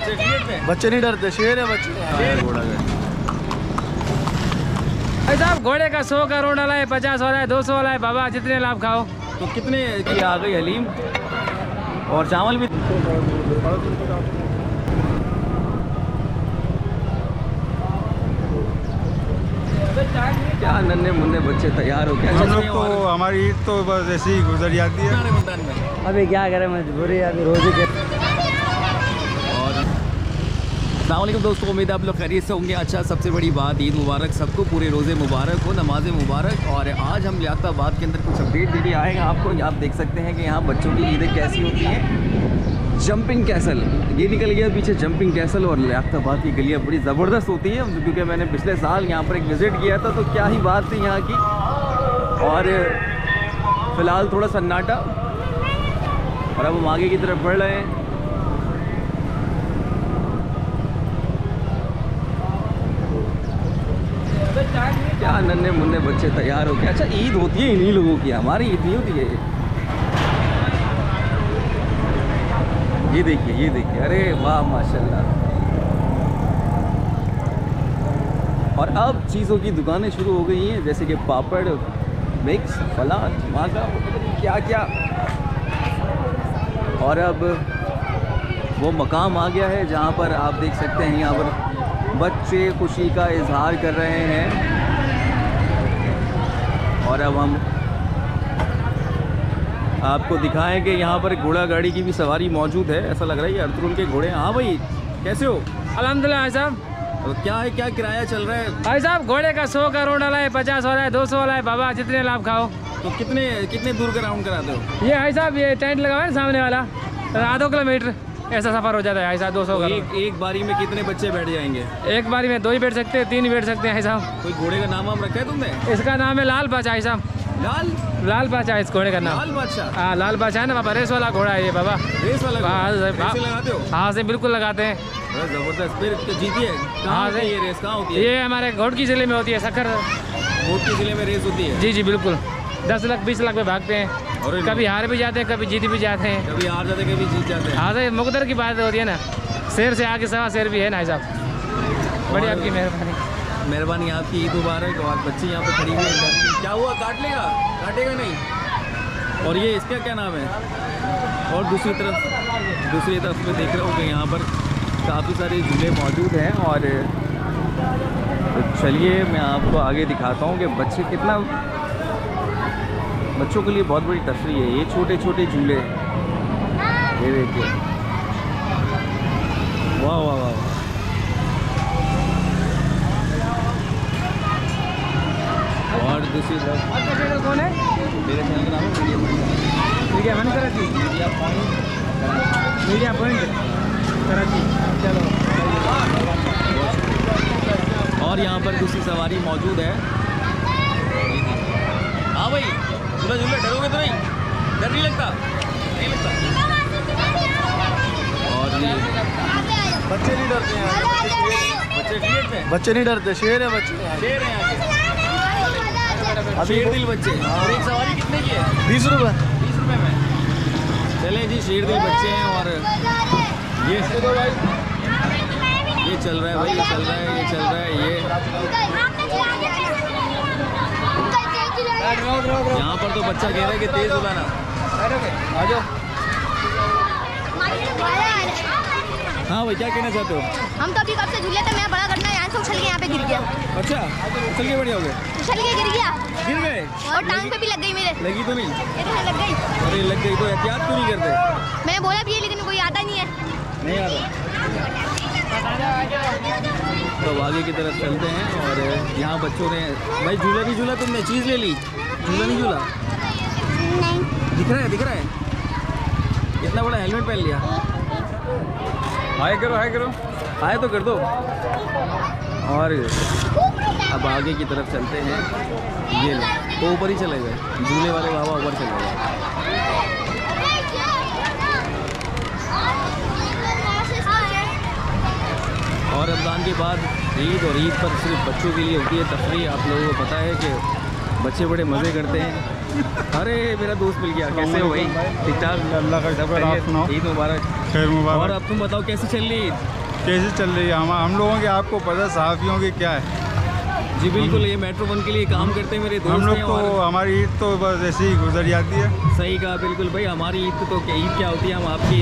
बच्चे नहीं डरते, शेर है बच्चे। घोड़ा भाई साहब घोड़े का 100 का रोड वाला है, 50 वाला है, 200 वाला है बाबा, जितने लाभ खाओ। तो कितने की आ गई हलीम और चावल भी। क्या नन्हे मुन्ने बच्चे तैयार हो गए। हम लोग तो हमारी ईद तो बस ऐसे ही गुजर जाती है। अभी क्या करें, मजबूरी है, अभी रोजी के। अस्सलाम वालेकुम दोस्तों, उम्मीद है आप लोग खैरियत से होंगे। अच्छा, सबसे बड़ी बात, ईद मुबारक सबको, पूरे रोज़े मुबारक हो, नमाज़ें मुबारक। और आज हम लियाकताबाद के अंदर कुछ अपडेट देने आए हैं आपको। आप देख सकते हैं कि यहाँ बच्चों की ईदें कैसी होती हैं। जंपिंग कैसल, ये निकल गया पीछे जंपिंग कैसल। और लियाकताबाद की गलियाँ बड़ी ज़बरदस्त होती हैं, क्योंकि मैंने पिछले साल यहाँ पर एक विज़िट किया था, तो क्या ही बात थी यहाँ की। और फ़िलहाल थोड़ा सन्नाटा, और अब हम आगे की तरफ बढ़ रहे हैं। क्या नन्हे मुन्ने बच्चे तैयार हो गए। अच्छा, ईद होती है इन्हीं लोगों की, हमारी ईद नहीं होती है। ये देखिए, अरे वाह माशाल्लाह। और अब चीज़ों की दुकानें शुरू हो गई हैं, जैसे कि पापड़, मिक्स, फलां धमाका, क्या क्या। और अब वो मकाम आ गया है जहाँ पर आप देख सकते हैं, यहाँ पर बच्चे खुशी का इजहार कर रहे हैं। और अब हम आपको दिखाएं कि यहाँ पर घोड़ा गाड़ी की भी सवारी मौजूद है। ऐसा लग रहा है ये अर्तुगरुल के घोड़े। हाँ भाई, कैसे हो? अल्हम्दुलिल्लाह भाई साहब। तो क्या है, क्या किराया चल रहा है? भाई साहब घोड़े का 100 का रोड वाला है, 50 वाला है, 200 वाला है बाबा, जितने लाभ खाओ। तो कितने दूर का राउंड कराते हो? ये भाई साहब ये टेंट लगा हुआ है सामने वाला, आधो किलोमीटर ऐसा सफ़र हो जाता है भाई साहब। 200 का एक बारी में कितने बच्चे बैठ जाएंगे? एक बारी में 2 ही बैठ सकते हैं, 3 ही बैठ सकते हैं भाई साहब। कोई घोड़े का नाम वाम रखा है तुमने? इसका नाम है लाल बादशाह भाई साहब। लाल बादशाह इस घोड़े का नाम। लाल बादशाह? हाँ, लाल बादशाह है ना बाबा, रेस वाला घोड़ा है ये बाबा। रेस वाला? हाँ लगाते हो? हाँ से बिल्कुल लगाते हैं। जबरदस्त। फिर तो जीती है? हाँ से ये रेस कहाँ होती है? ये हमारे घोड़की जिले में होती है, सखर घोड़की जिले में रेस होती है? जी जी बिल्कुल। 10 लाख 20 लाख पे भागते हैं, और कभी हार भी जाते हैं, कभी जीत भी जाते हैं। कभी हार जाते हैं, कभी जीत जाते हैं। हाँ, मुकदर की बात होती है ना, शेर से आगे सवा शेर भी है ना साहब। बड़ी आपकी मेहरबानी आपकी, ईद मुबारक। और बच्ची यहाँ पे खड़ी हुई है, क्या हुआ, काटेगा नहीं? और ये इसका क्या नाम है? और दूसरी तरफ में देख रहा हूँ कि यहाँ पर काफ़ी सारे झूले मौजूद हैं। और तो चलिए मैं आपको आगे दिखाता हूँ कि बच्चे कितना, बच्चों के लिए बहुत बड़ी तफरीह है ये छोटे छोटे झूले। ये देखिए, वाह वाह वाह। और दूसरी तरफ कौन है? मेरे चैनल का नाम है मीडिया मन कराची, मीडिया पॉइंट कराची। चलो। और यहाँ पर दूसरी सवारी मौजूद है। हाँ भाई, झूला डरोगे तो नहीं? डर नहीं लगता? और ये बच्चे नहीं डरते हैं। बच्चे नहीं डरते, शेर है बच्चे। शेर है यहाँ के। शेर दिल बच्चे। और एक सवारी कितने की है? 20 रुपये। 20 रुपये में। चले जी, शेर दिल बच्चे हैं। और ये चल रहा है भाई, ये चल रहा है। ये यहाँ पर तो बच्चा कह रहा है कि तेज उड़ाना। आ जाओ। हाँ भाई, क्या कहना चाहते हो? हम तो अभी कब से झूले थे, मैं बड़ा करना यहाँ से उछल के यहाँ पे गिर गया। अच्छा, उछल के बढ़िया हो गए? उछल के गिर गया। गिर गए? और टांग पे भी लग गई मेरे। लगी तो नहीं? ये तो लग गई। अरे लग गई तो एहतियात क्यों नहीं करते? मैंने बोला भी है, लेकिन कोई आता नहीं है। नहीं आता। तो आगे की तरफ चलते हैं। और यहाँ बच्चों ने भाई झूला नहीं झूला, तुमने चीज़ ले ली? झूला नहीं झूला? नहीं। दिख रहा है। इतना बड़ा हेलमेट पहन लिया। हाय करो हाय तो कर दो। और अब आगे की तरफ चलते हैं। ये तो ऊपर ही चले गए, झूले वाले बाबा ऊपर चले गए। और रमज़ान के बाद ईद, और ईद पर सिर्फ बच्चों के लिए होती है तफरीह। आप लोगों को पता है कि बच्चे बड़े मज़े करते हैं। अरे मेरा दोस्त मिल गया, कैसे हो भाई? ठीक ठाक, अल्लाह का शुक्र, आप सुनाओ। ईद मुबारक। खैर और मुबारक। अब तुम बताओ कैसे चल रही ईद? कैसे चल रही है? हम लोगों की आपको पता सहाफ़ियों की क्या है। जी बिल्कुल, ये मेट्रो वन के लिए काम करते हैं मेरे दोस्त हम लोग हैं तो और हमारी ईद तो बस ऐसे ही गुजर जाती है। सही कहा बिल्कुल भाई, हमारी ईद तो ईद क्या होती है, हम आपकी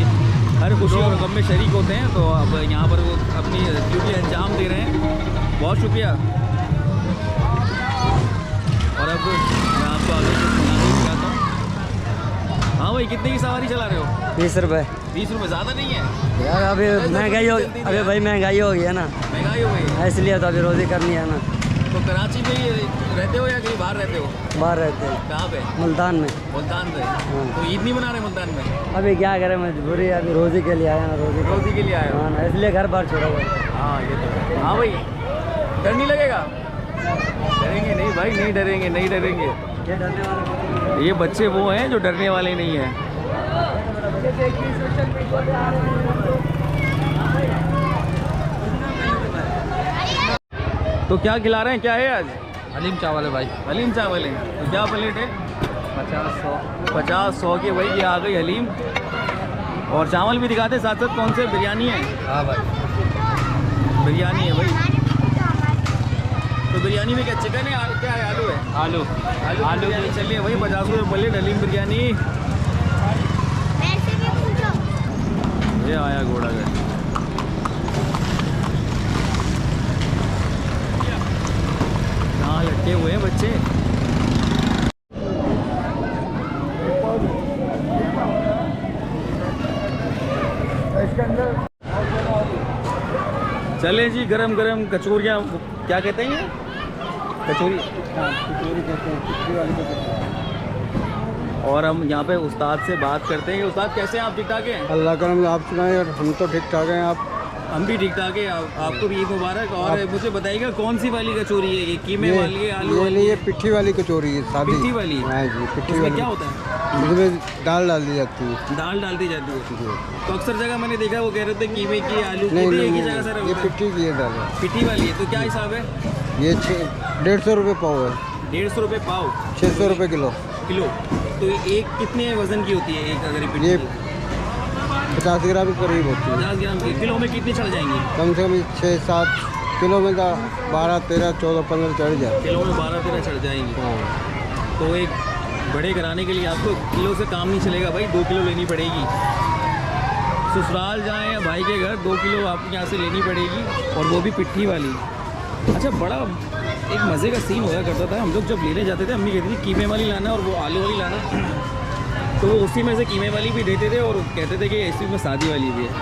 हर खुशी और गम में शरीक होते हैं। तो अब यहाँ पर वो अपनी ड्यूटी अंजाम दे रहे हैं, बहुत शुक्रिया। और अब मैं आपको आगे कुछ सुनाना चाहता हूँ। हाँ भाई, कितने की सवारी चला रहे हो? 20 रुपये 20 रुपये ज़्यादा नहीं है यार, अभी महंगाई हो, अभी भाई महंगाई हो गई है ना, महंगाई हो गई है। इसलिए तो अभी रोज़ी करनी है ना। तो कराची में ही रहते हो या कहीं बाहर रहते हो? बाहर रहते हैं, कहाँ पे? मुल्तान में। मुल्तान में। तो ईद नहीं मना रहे मुल्तान में? अभी क्या करें, मजबूरी है, अभी रोज़ी के लिए आया ना, रोज़ी के लिए आए हो? हाँ ना, इसलिए घर बार छोड़ा हुआ है। हाँ ये तो है। हाँ भाई, डर नहीं लगेगा? डरेंगे नहीं भाई, नहीं डरेंगे, नहीं डरेंगे। ये डरने वाले ये बच्चे वो हैं जो डरने वाले नहीं हैं। तो क्या खिला रहे हैं, क्या है आज? हलीम चावल है भाई, हलीम चावल है। तो क्या प्लेट है? 50-100 की भाई, ये आ गई हलीम। और चावल भी दिखाते साथ साथ, कौन से? बिरयानी है? हाँ भाई, बिरयानी है भाई। तो बिरयानी में क्या चिकन है, क्या है? आलू है? आलू आलू बिरयानी चलिए भाई, 50 रुपये प्लेट हलीम बिरयानी। वैसे भी पूछो। ये आया घोड़ा घर। कहाँ लटके हुए हैं बच्चे? चले जी, गरम गरम कचौरियाँ, क्या कहते हैं ये? कचौरी। कचौरी कहते हैं, टिक्की वाली को कहते हैं। और हम यहाँ पे उस्ताद से बात करते हैं कि उस्ताद कैसे हैं आप? ठीक ठाक हैं? अल्लाह करम, आप सुनाए। हम तो ठीक ठाक हैं। आप? हम भी ठीक ठाक है। आपको भी ईद मुबारक। और मुझे बताइएगा कौन सी वाली कचौरी है ये? कीमे वाली है, आलू वाली? ये पिट्ठी वाली कचौरी है, सादी। पिट्ठी वाली? हाँ जी, पिट्ठी इसमें वाली। क्या होता है? इसमें दाल डाल दी जाती है। दाल डाल दी जाती है। तो अक्सर जगह मैंने देखा वो कह रहे थे कीमे की, आलू की, नहीं एक नहीं ही जगह सर ये होता है। पिट्ठी की है दाल है। पिट्ठी वाली है। तो क्या हिसाब है? ये 150 रुपये पाव है। 150 रुपये पाव, 600 रुपये किलो। तो एक कितने वजन की होती है एक? अगर पिट्ठी ये 50 ग्राम के करीब होती है। 50 ग्राम की। किलो में कितनी चढ़ जाएंगी? कम से कम 6-7 किलो में 12, 13, 14, 15 चढ़ जाए। किलो में 12-13 चढ़ जाएंगी। हाँ। तो एक बड़े कराने के लिए आपको किलो से काम नहीं चलेगा भाई, 2 किलो लेनी पड़ेगी। ससुराल जाएं या भाई के घर, 2 किलो आपको यहाँ से लेनी पड़ेगी, और वो भी पिट्ठी वाली। अच्छा, बड़ा एक मज़े का सीन होया करता था। हम लोग जब लेने जाते थे, अम्मी कहती थी कीमे वाली लाना और वो आलू वाली लाना, तो वो उसी में से कीमे वाली भी देते थे और कहते थे कि इसी में सादी वाली भी है।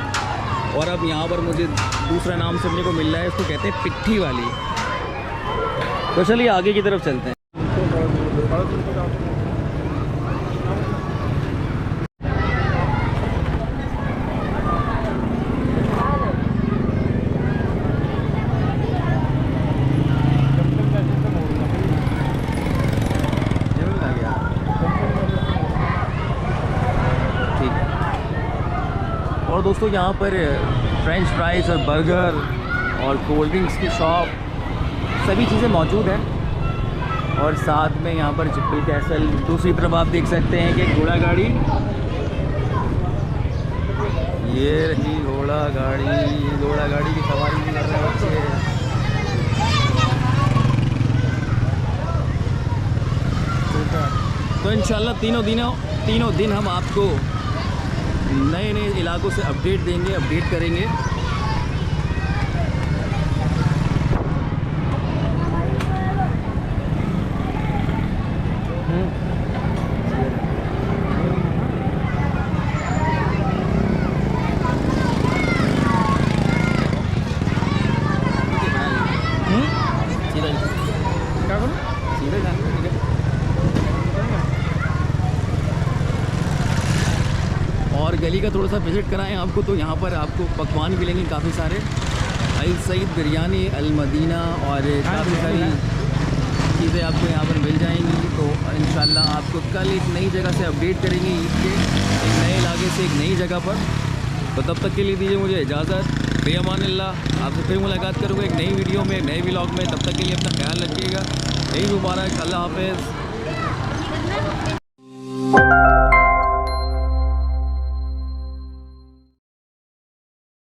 और अब यहाँ पर मुझे दूसरा नाम सुनने को मिल रहा है, उसको कहते हैं पिट्ठी वाली। तो चलिए आगे की तरफ चलते हैं। और दोस्तों यहाँ पर फ्रेंच फ्राइज़ और बर्गर और कोल्ड ड्रिंक्स की शॉप, सभी चीज़ें मौजूद हैं। और साथ में यहाँ पर जिप्पी कैसल, दूसरी तरफ आप देख सकते हैं कि घोड़ा गाड़ी, ये रही घोड़ा गाड़ी की सवारी भी कर रहे हैं बच्चे। तो इंशाल्लाह तीनों दिन हम आपको नए इलाकों से अपडेट करेंगे। और गली का थोड़ा सा विज़िट कराएं आपको, तो यहाँ पर आपको पकवान मिलेंगे काफ़ी सारे। अल सईद बिरयानी, अल मदीना और काफ़ी सारी चीज़ें आपको यहाँ पर मिल जाएंगी। तो इंशाल्लाह आपको कल एक नई जगह से अपडेट करेंगे ईद के, एक नए इलाके से एक नई जगह पर। तो तब तक के लिए दीजिए मुझे इजाज़त। बेअमानिल्लाह, आपसे फिर मुलाकात करूँगा एक नई वीडियो में, एक नए व्लॉग में। तब तक के लिए अपना ख्याल रखिएगा। ईद मुबारक, अल्लाह हाफ़िज़।